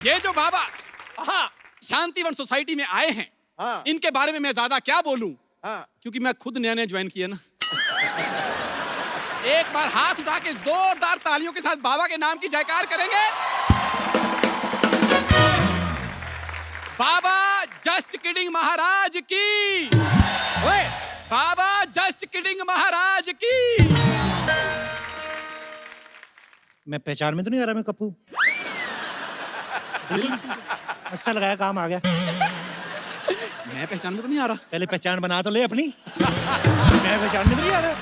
ये जो बाबा हाँ शांतिवन सोसाइटी में आए हैं, हाँ इनके बारे में मैं ज्यादा क्या बोलूं, हाँ। क्योंकि मैं खुद नया ज्वाइन किया ना। एक बार हाथ उठा के जोरदार तालियों के साथ बाबा के नाम की जयकार करेंगे। बाबा जस्ट किडिंग महाराज की। ओए बाबा जस्ट किडिंग महाराज की। मैं पहचान में तो नहीं आ रहा मैं कप्पू? अच्छा लगाया, काम आ गया। मैं पहचान में तो नहीं आ रहा। पहले पहचान बना तो ले अपनी। मैं पहचान में तो नहीं आ रहा।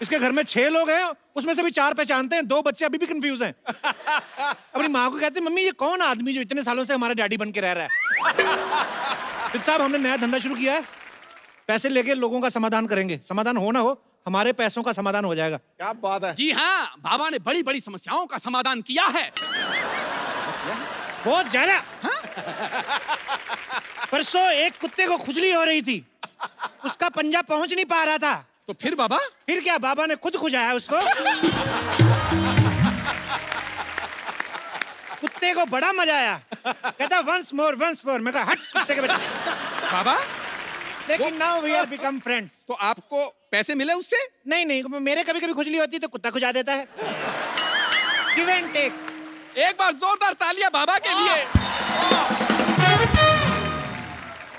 इसके घर में 6 लोग हैं, उसमें से भी 4 पहचानते हैं, 2 बच्चे अभी भी कंफ्यूज हैं। अपनी माँ को कहते हैं, मम्मी ये कौन आदमी जो इतने सालों से हमारे डैडी बन के रह रहा है? फिर साहब हमने नया धंधा शुरू किया है, पैसे लेके लोगों का समाधान करेंगे। समाधान हो ना हो, हमारे पैसों का समाधान हो जाएगा। क्या बात है। जी हाँ, बाबा ने बड़ी बड़ी समस्याओं का समाधान किया है। बहुत ज्यादा। परसों एक कुत्ते को खुजली हो रही थी, उसका पंजा पहुंच नहीं पा रहा था। तो फिर बाबा? फिर क्या, बाबा ने खुद खुजाया उसको। कुत्ते को बड़ा मजा आया, कहता वंस मोर वंस मोर। मैं कहा हट कुत्ते के बच्चे। बाबा लेकिन now we are become friends. तो आपको पैसे मिले उससे? नहीं नहीं, मेरे कभी कभी खुजली होती है तो कुत्ता खुजा देता है। Give and take. एक बार जोरदार तालियां बाबा के लिए।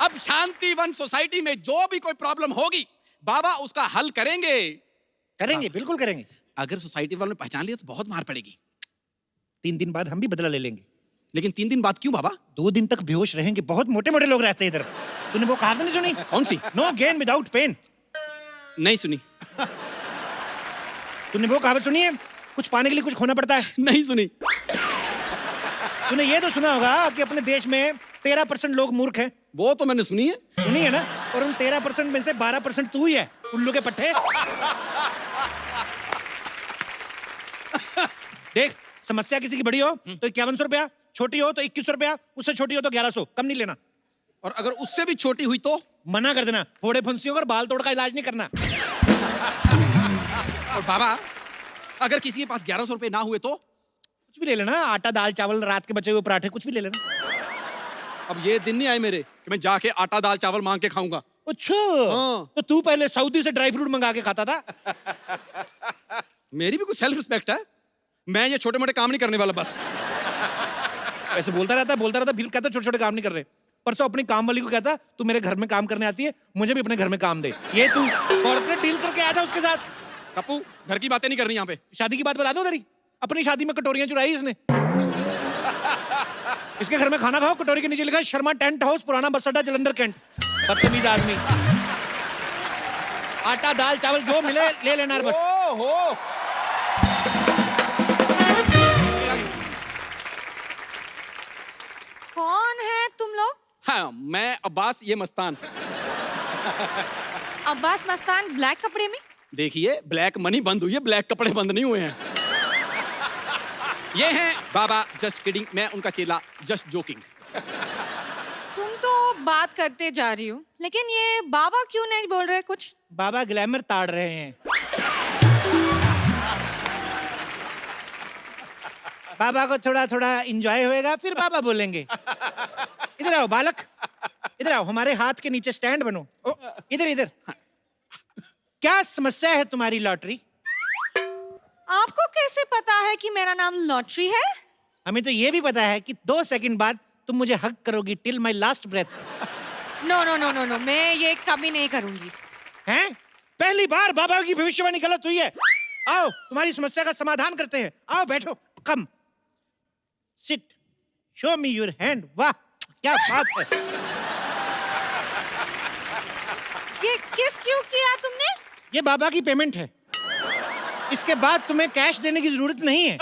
अब शांतिवन सोसाइटी में जो भी कोई प्रॉब्लम होगी, बाबा उसका हल करेंगे। करेंगे, बिल्कुल करेंगे। अगर सोसाइटी वालों ने पहचान लिया तो बहुत मार पड़ेगी। 3 दिन बाद हम भी बदला ले लेंगे। लेकिन 3 दिन बाद क्यों बाबा? 2 दिन तक बेहोश रहेंगे, बहुत मोटे मोटे लोग रहते हैं इधर। तूने वो कहावत नहीं सुनी? कौन सी? No gain without pain. नहीं सुनी। तूने वो कहावत सुनी है, कुछ पाने के लिए कुछ खोना पड़ता है? नहीं सुनी। तूने ये तो सुना होगा कि अपने देश में 13% लोग मूर्ख हैं। वो तो मैंने सुनी है। सुनी है ना? और उन 13% में से 12% तू ही है, उल्लू के पट्टे। देख, समस्या किसी की बड़ी हो तो 5100 रुपया, छोटी हो तो 2100 रुपया, उससे छोटी हो तो 1100, कम नहीं लेना। और अगर उससे भी छोटी हुई तो? मना कर देना, फोड़े फुंसियों और बाल तोड़ का इलाज नहीं करना। और बाबा अगर किसी के पास 1100 रुपए ना हुए तो? कुछ भी ले लेना, आटा दाल चावल, रात के बचे हुए पराठे, कुछ भी ले लेना। अब ये दिन नहीं आए मेरे कि मैं जाके आटा दाल चावल मांग के खाऊंगा। अच्छा, हाँ। तो तू पहले सऊदी से ड्राई फ्रूट मंगा के खाता था। मेरी भी कुछ सेल्फ रिस्पेक्ट है। मैं ये छोटे मोटे काम नहीं करने वाला बस। ऐसे बोलता रहता, फिर कहता छोटे छोटे काम नहीं कर रहे। परसों अपनी काम वाली को कहता, तू मेरे घर में काम करने आती है, मुझे भी अपने घर में काम दे। ये तू कॉर्पोरेट डील करके आया था उसके साथ। कप्पू घर की बातें नहीं करनी यहाँ पे। शादी की बात बता दो तेरी। अपनी शादी में कटोरियां चुराई इसने। इसके घर में खाना खाओ, कटोरी के नीचे लिखा है शर्मा टेंट हाउस, पुराना बस अड्डा, जलंधर कैंट। बदतमीज आदमी। आटा दाल चावल जो मिले ले लेना बस। ओहो कौन है तुम लोग? हाँ, मैं अब्बास, ये मस्तान। अब्बास मस्तान ब्लैक कपड़े में? देखिए ब्लैक मनी बंद हुई है, ब्लैक कपड़े बंद नहीं हुए हैं। ये हैं बाबा जस्ट किडिंग, मैं उनका चेला जस्ट जोकिंग। तुम तो बात करते जा रही हो, लेकिन ये बाबा क्यों नहीं बोल रहे कुछ? बाबा ग्लैमर ताड़ रहे हैं। बाबा को थोड़ा थोड़ा एंजॉय होएगा, फिर बाबा बोलेंगे। इधर आओ बालक, इधर आओ, हमारे हाथ के नीचे स्टैंड बनो। इधर इधर। क्या समस्या है तुम्हारी लॉटरी? आपको कैसे पता है कि मेरा नाम लॉटरी है? हमें तो ये भी पता है कि 2 सेकंड बाद तुम मुझे हग करोगी till my last breath. No no no no no, मैं ये कभी नहीं करूंगी। हैं? पहली बार बाबा की भविष्यवाणी गलत हुई है। आओ तुम्हारी समस्या का समाधान करते हैं। आओ बैठो, come sit, show me your hand. वाह क्या बात है। ये किस क्यों किया तुमने? ये बाबा की पेमेंट है, इसके बाद तुम्हें कैश देने की जरूरत नहीं है।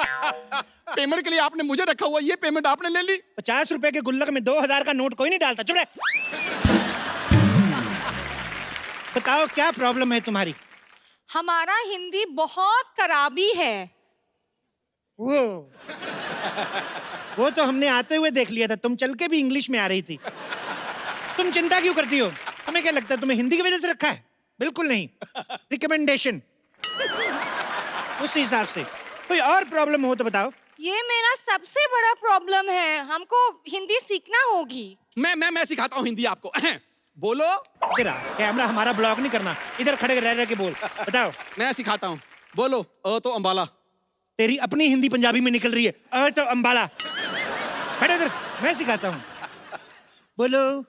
पेमेंट के लिए आपने मुझे रखा हुआ, ये पेमेंट आपने ले ली। 50 रुपए के गुल्लक में 2000 का नोट कोई नहीं डालता। चुप रहे। बताओ क्या प्रॉब्लम है तुम्हारी? हमारा हिंदी बहुत खराबी है। वो तो हमने आते हुए देख लिया था, तुम चल के भी इंग्लिश में आ रही थी। तुम चिंता क्यों करती हो? तुम्हें क्या लगता है तुम्हें हिंदी की वजह से रखा है? बिल्कुल नहीं, रिकमेंडेशन। उस हिसाब से कोई और प्रॉब्लम हो तो बताओ। ये मेरा सबसे बड़ा प्रॉब्लम है, हमको हिंदी सीखना होगी। मैं सिखाता हूँ हिंदी आपको। बोलो। इधर आ, कैमरा हमारा ब्लॉग नहीं करना, इधर खड़े रह रह के बोल, बताओ। मैं सिखाता हूँ, बोलो। तो अंबाला। तेरी अपनी हिंदी पंजाबी में निकल रही है। तो अंबाला। बैठो इधर, मैं सिखाता हूँ। बोलो।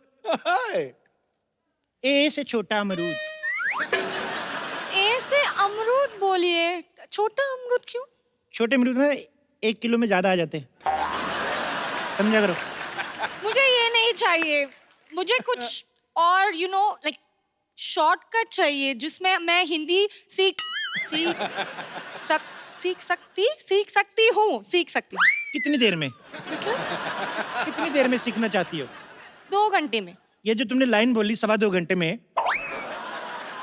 ए से छोटा अमरूद। ए से अमरूद बोलिए। छोटा अमरूद क्यों? छोटे अमरूद ना 1 किलो में ज्यादा आ जाते हैं, समझा करो। मुझे ये नहीं चाहिए, मुझे कुछ और लाइक शॉर्टकट चाहिए जिसमें मैं हिंदी सीख सकती हूँ। कितनी देर में? कितनी देर में सीखना चाहती हो? 2 घंटे में। ये जो तुमने लाइन बोली 2.25 घंटे में,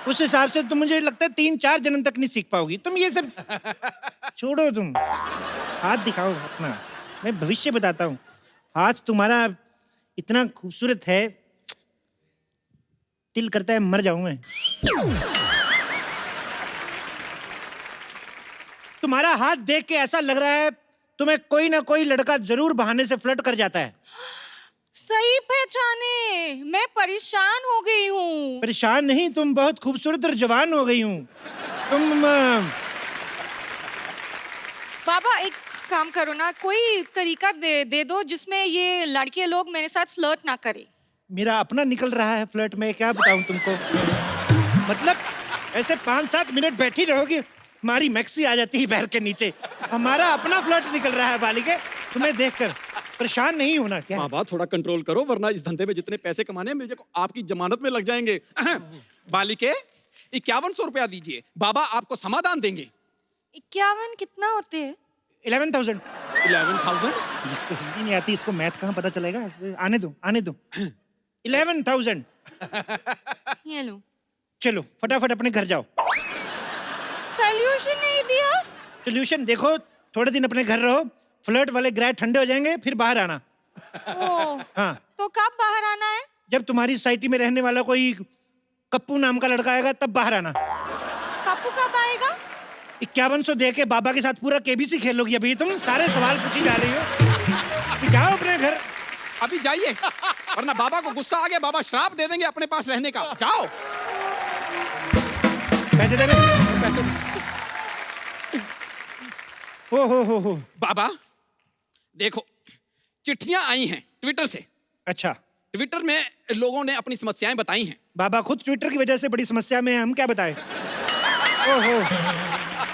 उस हिसाब से तो मुझे लगता है 3-4 जन्म तक नहीं सीख पाओगी तुम। ये सब छोड़ो, तुम हाथ दिखाओ अपना, मैं भविष्य बताता हूँ। हाथ तुम्हारा इतना खूबसूरत है, दिल करता है मर जाऊं मैं। तुम्हारा हाथ देख के ऐसा लग रहा है तुम्हें कोई ना कोई लड़का जरूर बहाने से फ्लर्ट कर जाता है। सही पहचाने, मैं परेशान हो गई हूँ। परेशान नहीं, तुम बहुत खूबसूरत और जवान हो गई हूँ तुम। बाबा एक काम करो ना, कोई तरीका दे दो जिसमें ये लड़के लोग मेरे साथ फ्लर्ट ना करें। मेरा अपना निकल रहा है फ्लर्ट में, क्या बताऊं तुमको। मतलब ऐसे 5-7 मिनट बैठी रहोगी, हमारी मैक्सी आ जाती है पैर के नीचे। हमारा अपना फ्लर्ट निकल रहा है बालिके, तुम्हें देखकर। परेशान नहीं होना क्या? बाबा थोड़ा कंट्रोल करो, वरना इस धंधे में जितने पैसे कमाने हैं मुझे आपकी जमानत में लग जाएंगे। बालिके 5100 रुपया दीजिए, बाबा आपको समाधान देंगे। 51 कितना होते हैं? 11,000। 11,000? जिसको हिंदी नहीं आती इसको मैथ कहाँ पता चलेगा? आने दो 11,000। ये लो। चलो फटाफट अपने घर जाओ। सॉल्यूशन नहीं दिया? सोल्यूशन देखो, थोड़े दिन अपने घर रहो, फ्लर्ट वाले ग्रह ठंडे हो जाएंगे, फिर बाहर आना। हाँ। तो कब बाहर आना है? जब तुम्हारी सोसाइटी में रहने वाला कोई कप्पू नाम का लड़का आएगा तब बाहर आना। कप्पू कब आएगा? 5100 दे के बाबा के साथ पूरा केबीसी खेलोगी। अभी तुम सारे सवाल पूछी जा रही हो। जाओ अपने घर, अभी जाइए, वरना बाबा को गुस्सा आ गया, बाबा श्राप दे देंगे अपने पास रहने का। जाओ। पैसे दे। पैसे। हो। बाबा देखो, चिट्ठियां आई हैं ट्विटर से। अच्छा, ट्विटर में लोगों ने अपनी समस्याएं बताई हैं। बाबा खुद ट्विटर की वजह से बड़ी समस्या में है, हम क्या बताएं? ओहो,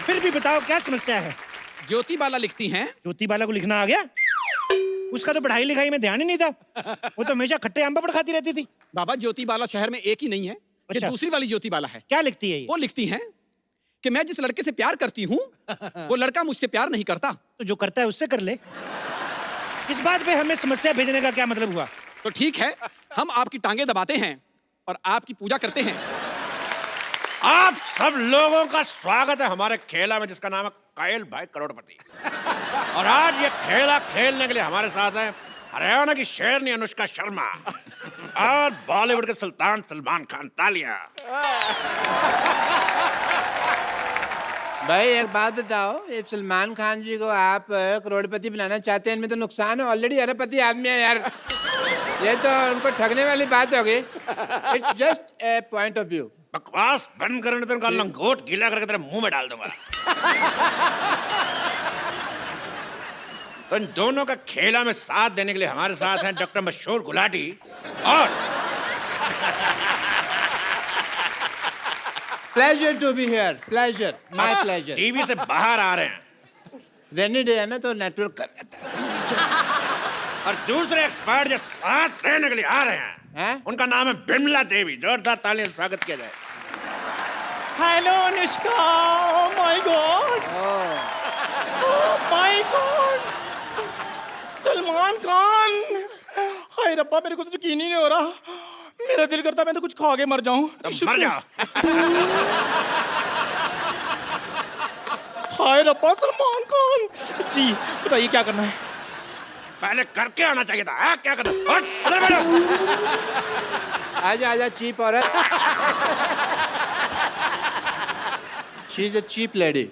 फिर भी बताओ क्या समस्या है? ज्योति बाला लिखती हैं। ज्योति बाला को लिखना आ गया? उसका तो पढ़ाई लिखाई में ध्यान ही नहीं था, वो तो हमेशा खट्टे आम पापड़ खाती रहती थी। बाबा ज्योति बाला शहर में एक ही नहीं है, ये अच्छा। दूसरी वाली ज्योति बाला है। क्या लिखती है ये? वो लिखती हैं कि मैं जिस लड़के से प्यार करती हूँ वो लड़का मुझसे प्यार नहीं करता। तो जो करता है उससे कर ले। इस बात पे हमें समस्या भेजने का क्या मतलब हुआ? तो ठीक है, हम आपकी टांगे दबाते हैं और आपकी पूजा करते हैं। आप सब लोगों का स्वागत है हमारे खेला में, जिसका नाम है कायल भाई करोड़पति। और आज ये खेला खेलने के लिए हमारे साथ है हरियाणा की शेरनी अनुष्का शर्मा और बॉलीवुड के सुल्तान सलमान खान। तालियां। भाई एक बात बताओ, ये सलमान खान जी को आप करोड़पति बनाना चाहते हैं, इनमें तो नुकसान है, ऑलरेडी अरबपति आदमी है यार। ये तो उनको ठगने वाली बात होगी। It's just a point of view. बकवास बंद करने तो उनका लंगोट गीला करके तेरे मुंह में डाल दूंगा। तो इन दोनों का खेला में साथ देने के लिए हमारे साथ हैं डॉक्टर मशहूर गुलाटी और pleasure to be here, pleasure, my pleasure. TV से बाहर आ रहे हैं। रेनी डे है ना तो नेटवर्क कर रहा था। और दूसरे एक्सपर्ट जो साथ देने के लिए आ रहे हैं, उनका नाम है बिमला देवी। जोरदार तालियों से स्वागत किया जाए। Hello Anushka, my God, my God, Salman Khan. हाय रब्बा, मेरे को तो यकीन ही नहीं हो रहा। मेरा दिल करता मैं तो कुछ खा के मर जाऊं। मर जाओ। हाय रब्बा, सलमान खान जी, बताइए क्या करना है? पहले करके आना चाहिए था। हाँ, क्या करना? उधर बैठो। आजा आजा चीप औरत। She is a cheap lady.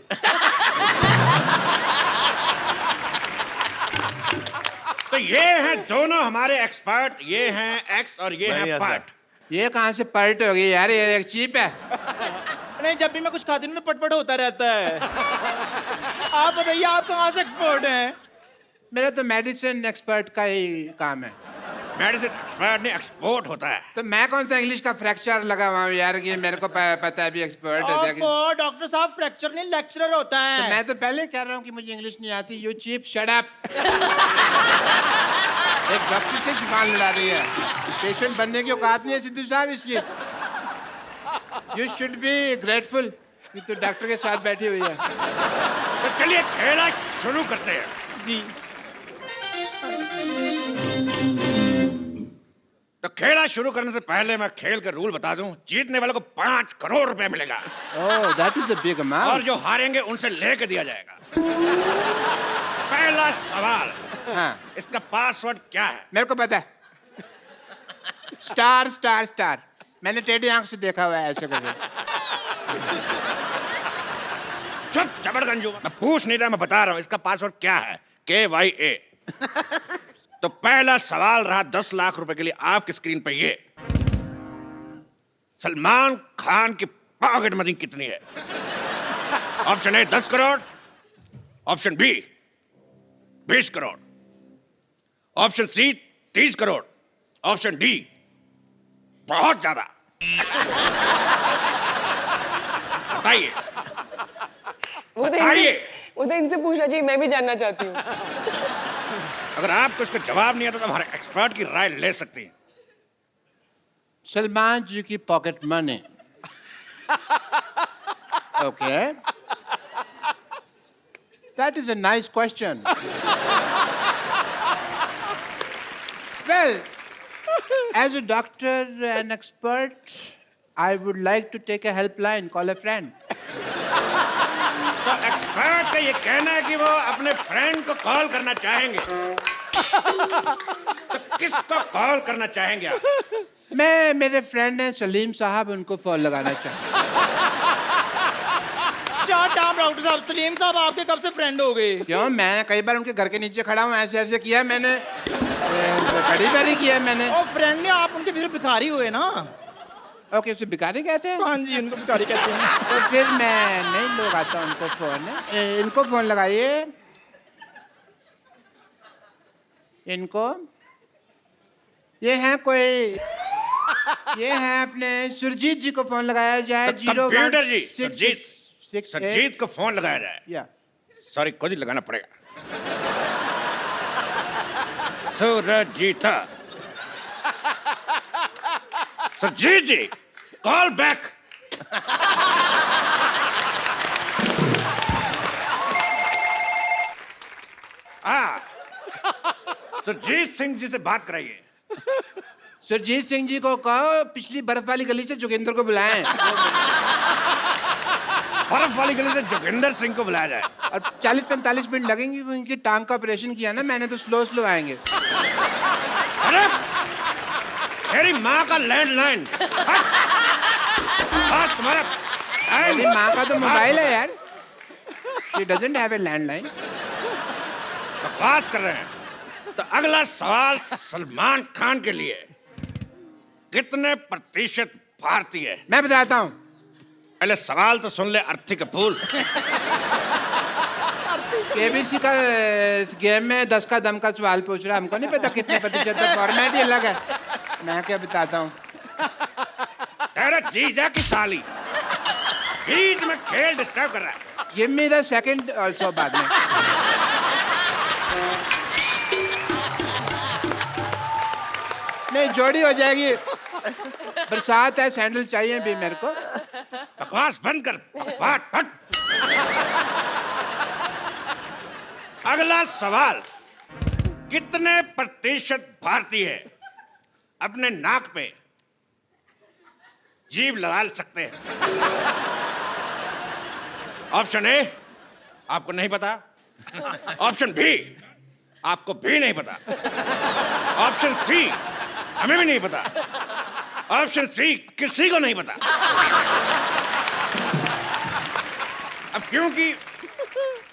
तो ये हैं दोनों हमारे एक्सपर्ट, ये हैं एक्स और ये हैं पार्ट। ये कहाँ से पर्ट हो गई यार, ये एक चीप है। नहीं, जब भी मैं कुछ खाती हूँ ना पटपट होता रहता है। आप बताइए, आप कहाँ से एक्सपर्ट हैं? मेरा तो मेडिसिन एक्सपर्ट का ही काम है। मेडिसिन एक्सपर्ट नहीं, एक्सपोर्ट होता है। तो मैं कौन सा इंग्लिश का फ्रैक्चर लगा हुआ हूँ यार कि मेरे को पता है भी एक्सपर्ट है कि... डॉक्टर साहब, फ्रैक्चर नहीं लेक्चरर होता है। तो मैं तो पहले कह रहा हूँ कि मुझे इंग्लिश नहीं आती। You cheap, shut up. एक डॉक्टर से जुबान लड़ा रही है। पेशेंट बनने की औकात नहीं है सिद्धू साहब इसकी। यू शुड बी ग्रेटफुल कि तू डॉक्टर के साथ बैठी हुई है। तो चलिए खेला शुरू करते हैं। जी। तो खेला शुरू करने से पहले मैं खेल के रूल बता दूं। जीतने वाले को 5 करोड़ रुपए मिलेगा। ओह, दैट इज अ बिग और अमाउंट। जो हारेंगे उनसे लेके दिया जाएगा। पहला सवाल, हाँ, इसका पासवर्ड क्या है? मेरे को पता है। Star star star. मैंने टेढ़ी आंख से देखा हुआ है ऐसे करके। चुप जबरगंजू, मैं पूछ नहीं रहा, मैं बता रहा हूं इसका पासवर्ड क्या है। KYA। तो पहला सवाल रहा 10 लाख रुपए के लिए आपकी स्क्रीन पे ये। सलमान खान की पॉकेट मनी कितनी है? Option A 10 crore, option B 20 crore, option C 30 crore, option D बहुत ज्यादा। बताइए बताइए। वो तो इनसे पूछना चाहिए, मैं भी जानना चाहती हूँ। अगर आपको इसका जवाब नहीं आता तो हमारे एक्सपर्ट की राय ले सकती हैं। सलमान जी की pocket money. Okay, that is a nice question. Well, as a doctor and expert, I would like to take a helpline, call a friend. तो एक्सपर्ट का ये कहना है कि वो अपने फ्रेंड को कॉल करना चाहेंगे। तो किसको कॉल करना चाहेंगे आप? मैं, मेरे फ्रेंड हैं सलीम साहब, उनको फोन लगाना चाहूँ। शट अप डॉक्टर साहब। सलीम साहब आपके कब से फ्रेंड हो गए? क्यों, मैं कई बार उनके घर के नीचे खड़ा हूँ, ऐसे ऐसे किया मैंने, बड़ी बारी किया मैंने। और फ्रेंड ने आप उनके फिर भिखारी हुए ना? ओके, उसे भिखारी कहते हैं? हाँ जी, उनको भिखारी कहते हैं। तो फिर मैं नहीं लगाता उनको फोन। इनको फोन लगाइए, इनको। ये हैं कोई, ये हैं अपने सुरजीत जी को फोन लगाया जाए। तो कंप्यूटर जी, 0166 सरजीत को फोन लगाया जाए। या सॉरी, खुद ही लगाना पड़ेगा। सुरजीता, सरजीत जी, कॉल बैक। सुरजीत सिंह जी से बात कराइए। सुरजीत सिंह जी को कहो पिछली बर्फ वाली गली से जोगिंदर को बुलाएं। बर्फ वाली गली से जोगिंदर सिंह को बुलाया जाए। और 40-45 मिनट लगेंगे, उनकी टांग का ऑपरेशन किया ना मैंने, तो स्लो स्लो आएंगे। अरे तेरी माँ का लैंडलाइन। तुम्हारा मेरी माँ का तो मोबाइल है यार। She doesn't have a landline. बकवास कर रहे हैं। तो अगला सवाल सलमान खान के लिए। कितने प्रतिशत भारतीय है? मैं बताता हूँ। पहले सवाल तो सुन ले अर्थी कपूर। केबीसी का इस गेम में 10 का दम का सवाल पूछ रहा, हमको नहीं पता कितने प्रतिशत है, फॉर्मेट ही अलग है। मैं क्या बताता हूँ। तेरा जीजा की साली बीच में खेल डिस्टर्ब कर रहा है। Give me the second also बाद में। नहीं, जोड़ी हो जाएगी। बरसात है, सैंडल चाहिए भी मेरे को। बकवास बंद कर, बात फट। अगला सवाल, कितने प्रतिशत भारतीय अपने नाक पे जीभ लगा सकते हैं? ऑप्शन ए आपको नहीं पता, ऑप्शन बी आपको भी नहीं पता, ऑप्शन सी हमें भी नहीं पता, ऑप्शन सी किसी को नहीं पता। अब क्योंकि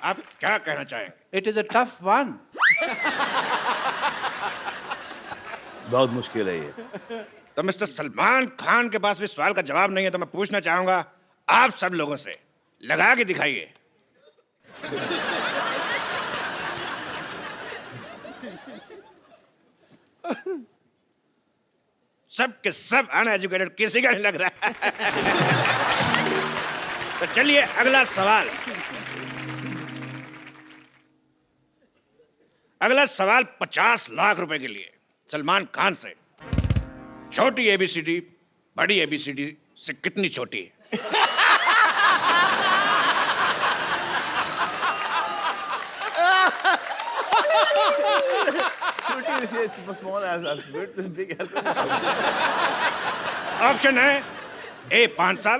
आप क्या कहना चाहेंगे? It is a tough one. बहुत मुश्किल है ये। तो मिस्टर सलमान खान के पास भी सवाल का जवाब नहीं है, तो मैं पूछना चाहूंगा आप सब लोगों से, लगा के दिखाइए। सब के सब अनएजुकेटेड, किसी का नहीं लग रहा है। तो चलिए अगला सवाल। अगला सवाल 50 लाख रुपए के लिए सलमान खान से। छोटी एबीसीडी बड़ी एबीसीडी से कितनी छोटी है? ऑप्शन है ए 5 साल,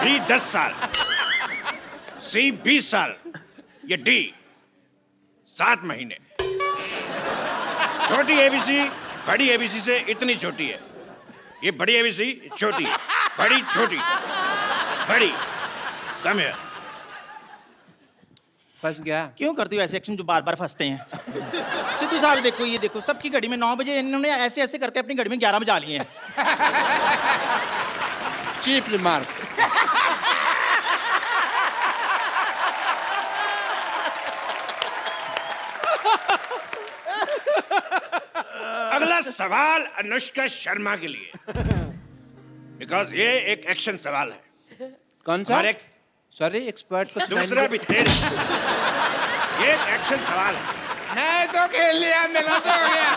बी 10 साल, सी 20 साल, या डी 7 महीने। छोटी एबीसी बड़ी एबीसी से इतनी छोटी है। ये बड़ी एबीसी छोटी, बड़ी छोटी, बड़ी कम है। फंस गया। क्यों करती हो ऐसे एक्शन जो बार बार फंसते हैं? सिद्धू साहब देखो, ये देखो, सबकी घड़ी में 9 बजे, इन्होंने ऐसे ऐसे करके अपनी घड़ी में 11 बजा लिए हैं। Cheap remark. अगला सवाल अनुष्का शर्मा के लिए, बिकॉज ये एक एक्शन सवाल है। कौन सा? हमारे सॉरी, एक्सपर्ट को दूसरा भी तेरे, ये एक एक्शन सवाल है। मैं तो खेल लिया, मेरा तो हो गया।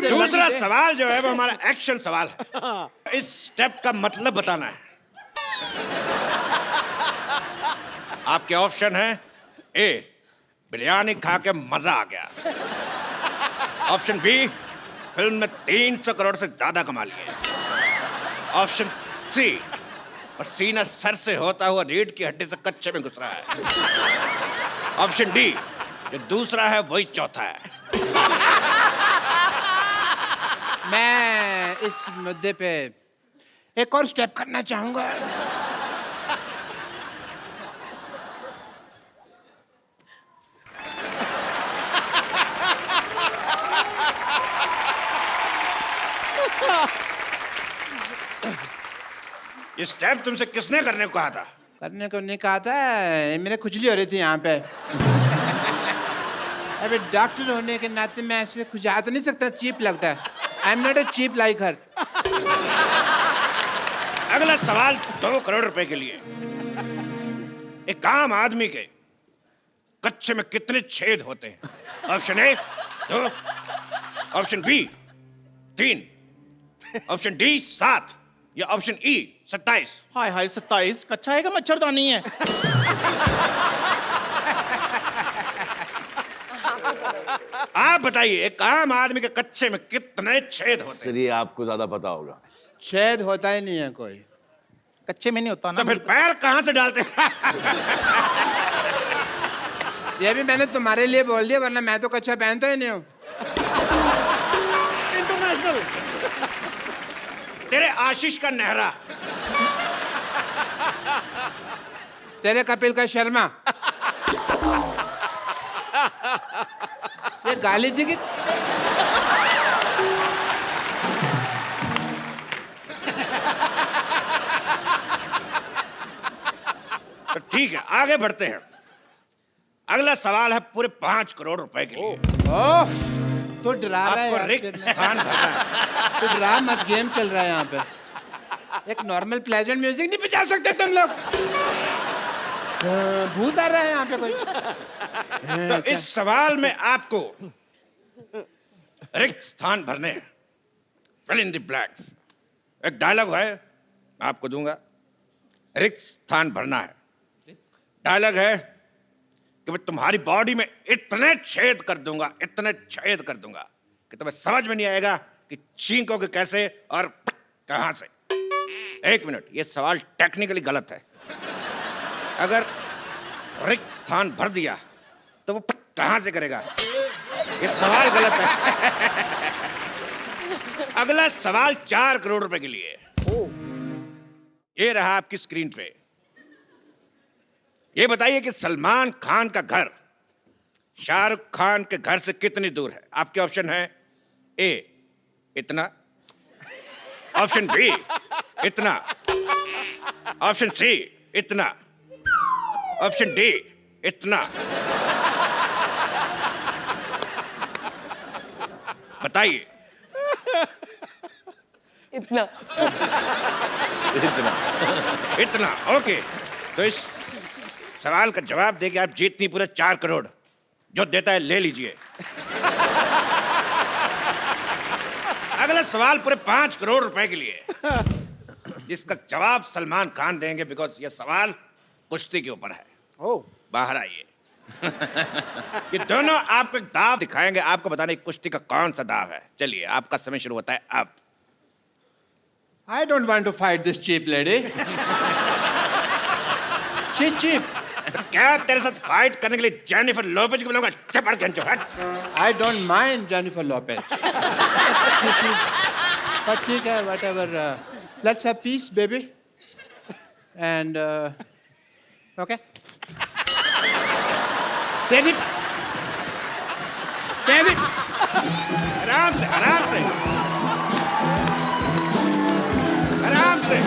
दूसरा सवाल जो है वो हमारा एक्शन सवाल है। इस स्टेप का मतलब बताना है। आपके ऑप्शन है ए, बिरयानी खा के मजा आ गया। ऑप्शन बी, फिल्म में 300 करोड़ से ज्यादा कमा लिए। ऑप्शन सी, पसीना सर से होता हुआ रीढ़ की हड्डी से कच्चे में घुस रहा है। ऑप्शन डी, जो दूसरा है वही चौथा है। मैं इस मुद्दे पे एक और स्टेप करना चाहूंगा। ये स्टेप तुमसे किसने करने को कहा था? करने को नहीं कहा था, मेरे खुजली हो रही थी यहाँ पे। अबे डॉक्टर होने के नाते मैं ऐसे खुजा तो नहीं सकता, चीप लगता है। I am not a cheap like her. अगला सवाल 2 करोड़ रुपए के लिए। एक आम आदमी के कच्चे में कितने छेद होते हैं? Option A 2, option B 3, option D 7, या ऑप्शन ई 27। हाय हाय 27, कच्चा है का मच्छरदानी है? आप बताइए, एक आम आदमी के कच्चे में कितने छेद होते सर ये आपको ज्यादा पता होगा। छेद होता ही नहीं है कोई। कच्चे में नहीं होता हैं? ना। तो फिर पैर कहां से डालते हैं? ये भी मैंने तुम्हारे लिए बोल दिया, वरना मैं तो कच्चा पहनता ही नहीं हूँ। इंटरनेशनल। तेरे आशीष का नेहरा, तेरे कपिल का शर्मा। ये गाली थी कि तो ठीक है, आगे बढ़ते हैं। अगला सवाल है पूरे 5 करोड़ रुपए के लिए। ओह, तो डरा रहा है आपको यार, रिक्त फिर मैं- स्थान भरना है। तो डरा मत, गेम चल रहा है यहाँ पे। एक नॉर्मल प्लेजेंट म्यूजिक नहीं बजा सकते तुम लोग? भूत आ रहा है यहाँ पे कोई। तो इस सवाल में आपको रिक्त स्थान भरने हैं। Fill in the blanks. एक डायलॉग है, मैं आपको दूंगा। रिक्त स्थान भरना है। डायलॉग है कि मैं तुम्हारी बॉडी में इतने छेद कर दूंगा, इतने छेद कर दूंगा कि तुम्हें समझ में नहीं आएगा कि छींकोगे कैसे और कहां से। 1 मिनट, ये सवाल टेक्निकली गलत है। अगर रिक्त स्थान भर दिया तो वो कहां से करेगा? ये सवाल गलत है। अगला सवाल 4 करोड़ रुपए के लिए। ये रहा आपकी स्क्रीन पे। ये बताइए कि सलमान खान का घर शाहरुख खान के घर से कितनी दूर है? आपके ऑप्शन है ए इतना, ऑप्शन बी इतना, ऑप्शन सी इतना, ऑप्शन डी इतना। बताइए। इतना। इतना। इतना, ओके। तो इस सवाल का जवाब देके आप जीतनी पूरे 4 करोड़। जो देता है ले लीजिए। अगला सवाल पूरे 5 करोड़ रुपए के लिए, जिसका जवाब सलमान खान देंगे, बिकॉज ये सवाल कुश्ती के ऊपर है। बाहर आइए। ये दोनों आपको एक दाव दिखाएंगे, आपको बताने की कुश्ती का कौन सा दाव है। चलिए, आपका समय शुरू होता है अब। I don't want to fight this cheap lady. She's cheap. क्या तेरे साथ फाइट करने के लिए जेनिफर लोपेज को बुलाऊंगा? चपड़ के हट। I don't mind Jennifer Lopez. But ठीक है, whatever. Let's have peace, baby. And okay. Ready? Ready? आराम से, आराम से, आराम से।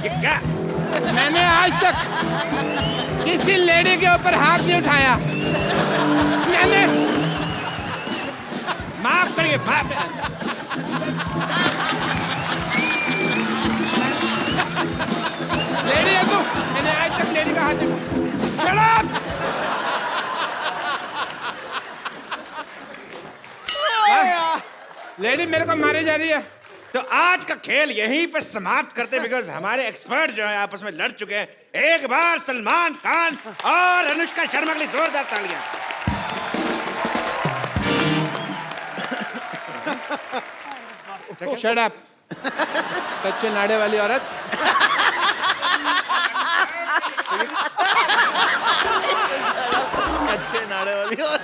ये क्या? मैंने आज तक किसी लेडी के ऊपर हाथ नहीं उठाया। मैंने माफ करिए, माफ। लेडी है तू। मैंने आज तक लेडी का हाथ नहीं Shut up! लेडी मेरे को मारी जा रही है। तो आज का खेल यहीं पे समाप्त करते हैं, बिकॉज हमारे एक्सपर्ट जो है आपस में लड़ चुके हैं। एक बार सलमान खान और अनुष्का शर्मा के लिए जोरदार तालियां। Shut up. कच्चे नाड़े वाली औरत। अच्छे नारे वाली और